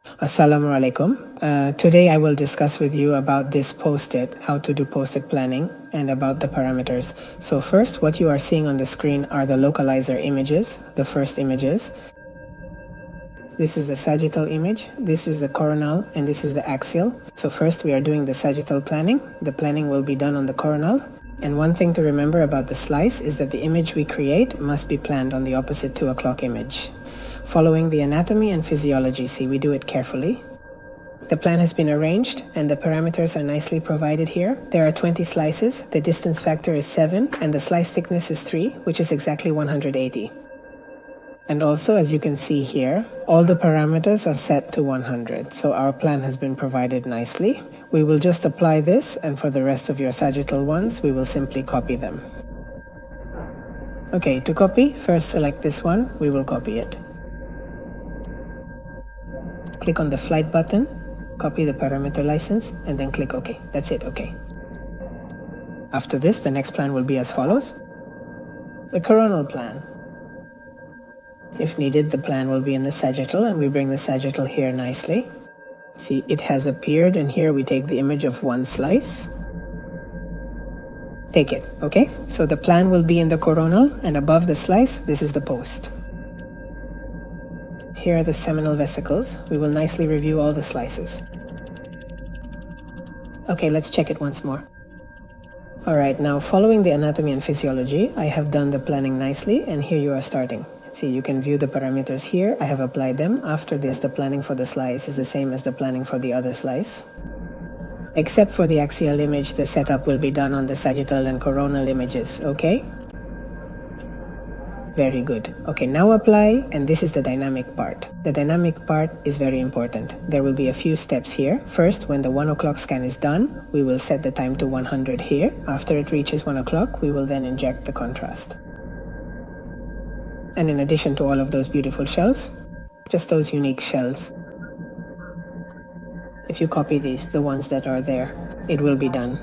Assalamu alaikum. Today I will discuss with you about this post-it, how to do post-it planning, and about the parameters. So first, what you are seeing on the screen are the localizer images, the first images. This is the sagittal image, this is the coronal, and this is the axial. So first we are doing the sagittal planning. The planning will be done on the coronal. And one thing to remember about the slice is that the image we create must be planned on the opposite 2 o'clock image. Following the anatomy and physiology, see, we do it carefully. The plan has been arranged and the parameters are nicely provided here. There are 20 slices, the distance factor is 7, and the slice thickness is 3, which is exactly 180. And also, as you can see here, all the parameters are set to 100, so our plan has been provided nicely. We will just apply this, and for the rest of your sagittal ones, we will simply copy them. Okay, to copy, first select this one, we will copy it. Click on the flight button, copy the parameter license, and then click OK. That's it, OK. After this, the next plan will be as follows. The coronal plan. If needed, the plan will be in the sagittal, and we bring the sagittal here nicely. See, it has appeared, and here we take the image of one slice. Take it, okay? So the plan will be in the coronal, and above the slice, this is the post. Here are the seminal vesicles. We will nicely review all the slices. Okay, let's check it once more. Alright, now following the anatomy and physiology, I have done the planning nicely, and here you are starting. See, you can view the parameters here. I have applied them. After this, the planning for the slice is the same as the planning for the other slice. Except for the axial image, the setup will be done on the sagittal and coronal images, okay? Very good. Okay, now apply, and this is the dynamic part. The dynamic part is very important. There will be a few steps here. First, when the 1 o'clock scan is done, we will set the time to 100 here. After it reaches 1 o'clock, we will then inject the contrast. And in addition to all of those beautiful shells, just those unique shells. If you copy these, the ones that are there, it will be done.